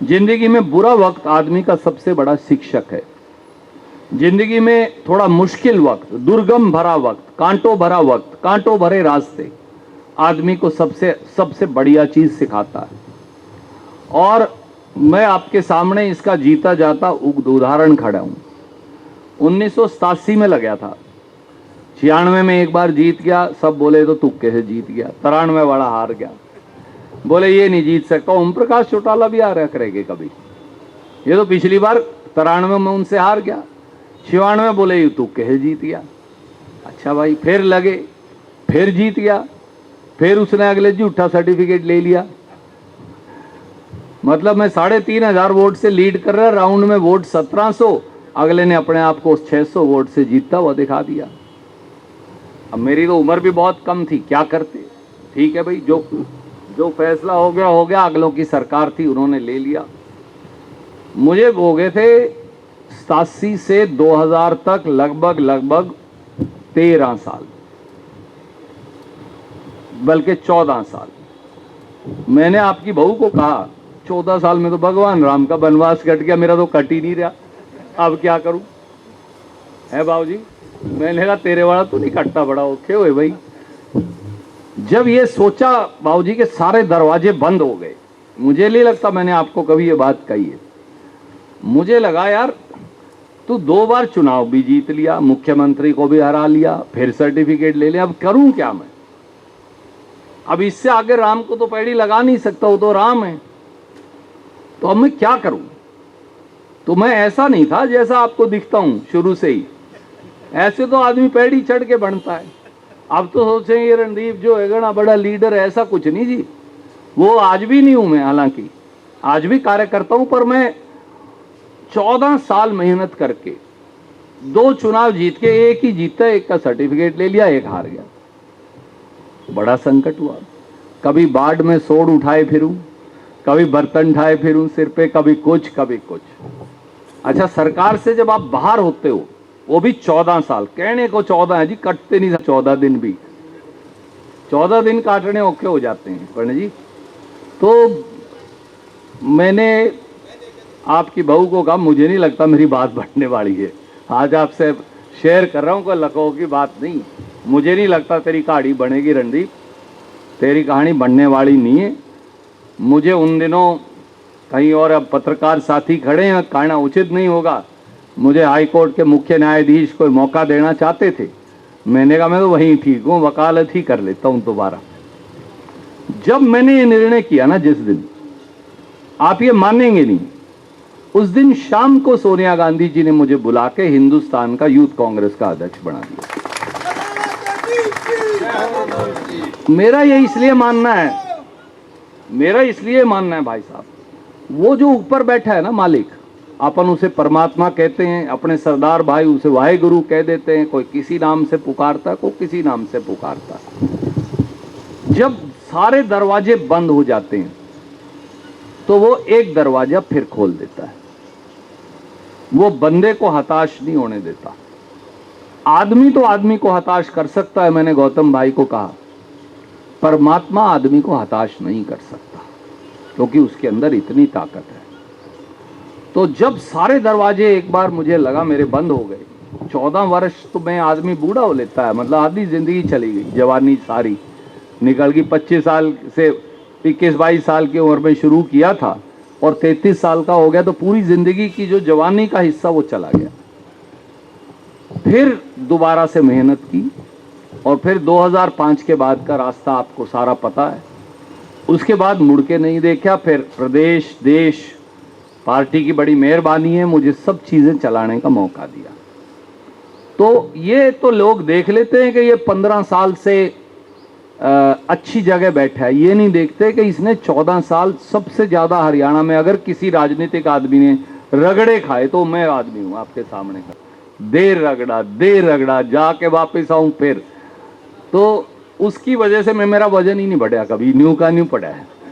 जिंदगी में बुरा वक्त आदमी का सबसे बड़ा शिक्षक है। जिंदगी में थोड़ा मुश्किल वक्त, दुर्गम भरा वक्त, कांटों भरा वक्त, कांटों भरे रास्ते आदमी को सबसे सबसे बढ़िया चीज सिखाता है। और मैं आपके सामने इसका जीता जाता उदाहरण खड़ा हूं। 1987 में लगा था, 96 में एक बार जीत गया, सब बोले तो तुक्के से जीत गया। 93 वाला हार गया, बोले ये नहीं जीत सकता। ओम प्रकाश चौटाला भी आ रहा करेंगे कभी, ये तो पिछली बार 93 में उनसे हार गया, 96 बोले ये तुक्के से जीत गया। अच्छा भाई, फिर लगे, फिर जीत गया, फिर उसने अगले झूठा सर्टिफिकेट ले लिया। मतलब मैं 3,500 वोट से लीड कर रहा, राउंड में वोट 1700, अगले ने अपने आप को 600 वोट से जीतता हुआ दिखा दिया। अब मेरी तो उम्र भी बहुत कम थी, क्या करते। ठीक है भाई, जो फैसला हो गया, अगलों की सरकार थी, उन्होंने ले लिया। मुझे हो गए थे 87 से 2000 तक लगभग 13 साल, बल्कि 14 साल। मैंने आपकी बहू को कहा 14 साल में तो भगवान राम का वनवास कट गया, मेरा तो कट ही नहीं रहा, अब क्या करूं। है बाबूजी, मैंने कहा तेरे वाला तो नहीं कटता, बड़ा ओके हुए भाई। जब ये सोचा बाबूजी के सारे दरवाजे बंद हो गए, मुझे नहीं लगता मैंने आपको कभी ये बात कही है। मुझे लगा यार तू 2 बार चुनाव भी जीत लिया, मुख्यमंत्री को भी हरा लिया, फिर सर्टिफिकेट ले लिया, अब करूं क्या मैं। अब इससे आगे राम को तो पैड़ी लगा नहीं सकता, वो तो राम है, तो अब मैं क्या करूं। तो मैं ऐसा नहीं था जैसा आपको दिखता हूं शुरू से ही, ऐसे तो आदमी पैड़ी चढ़ के बनता है। अब तो सोचे ये रणदीप जो है ना बड़ा लीडर है, ऐसा कुछ नहीं जी, वो आज भी नहीं हूं मैं, हालांकि आज भी कार्य करता हूं, पर मैं 14 साल मेहनत करके 2 चुनाव जीत के, एक ही जीता, एक का सर्टिफिकेट ले लिया, एक हार गया। बड़ा संकट हुआ, कभी बाढ़ में सोड़ उठाए फिरूं, कभी बर्तन उठाए फिरूं सिर पे, कभी कुछ कभी कुछ। अच्छा, सरकार से जब आप बाहर होते हो, वो भी 14 साल, कहने को 14 है जी, कटते नहीं 14 दिन भी, 14 दिन काटने औखे हो जाते हैं पंडित जी। तो मैंने आपकी बहू को कहा मुझे नहीं लगता मेरी बात बढ़ने वाली है, आज आपसे शेयर कर रहा हूं, कोई लखनऊ की बात नहीं, मुझे नहीं लगता तेरी कहानी बनेगी रणदीप, तेरी कहानी बनने वाली नहीं है। मुझे उन दिनों कहीं और, अब पत्रकार साथी खड़े हैं, कहना उचित नहीं होगा, मुझे हाई कोर्ट के मुख्य न्यायाधीश को मौका देना चाहते थे। मैंने कहा मैं तो वहीं ठीक हूं, वकालत ही कर लेता हूं दोबारा। जब मैंने ये निर्णय किया ना, जिस दिन, आप ये मानेंगे नहीं, उस दिन शाम को सोनिया गांधी जी ने मुझे बुला के हिंदुस्तान का यूथ कांग्रेस का अध्यक्ष बना दिया। मेरा ये इसलिए मानना है भाई साहब, वो जो ऊपर बैठा है ना मालिक, अपन उसे परमात्मा कहते हैं, अपने सरदार भाई उसे वाहेगुरु कह देते हैं, कोई किसी नाम से पुकारता है, कोई किसी नाम से पुकारता है। जब सारे दरवाजे बंद हो जाते हैं तो वो एक दरवाजा फिर खोल देता है, वो बंदे को हताश नहीं होने देता। आदमी तो आदमी को हताश कर सकता है, मैंने गौतम भाई को कहा, परमात्मा आदमी को हताश नहीं कर सकता, क्योंकि उसके अंदर इतनी ताकत है। तो जब सारे दरवाजे एक बार मुझे लगा मेरे बंद हो गए, 14 वर्ष तो मैं आदमी बूढ़ा हो लेता है, मतलब आधी जिंदगी चली गई, जवानी सारी निकल गई। 25 साल से 21-22 साल की उम्र में शुरू किया था और 33 साल का हो गया, तो पूरी जिंदगी की जो जवानी का हिस्सा वो चला गया। फिर दोबारा से मेहनत की, और फिर 2005 के बाद का रास्ता आपको सारा पता है। उसके बाद मुड़ के नहीं देखा, फिर प्रदेश, देश, पार्टी की बड़ी मेहरबानी है, मुझे सब चीजें चलाने का मौका दिया। तो ये तो लोग देख लेते हैं कि ये 15 साल से अच्छी जगह बैठा है, ये नहीं देखते कि इसने 14 साल सबसे ज्यादा हरियाणा में, अगर किसी राजनीतिक आदमी ने रगड़े खाए तो मैं आदमी हूं आपके सामने का। देर रगड़ा जाके वापस आऊं फिर, तो उसकी वजह से मेरा वजन ही नहीं बढ़ा, कभी न्यू का न्यू पड़ा है।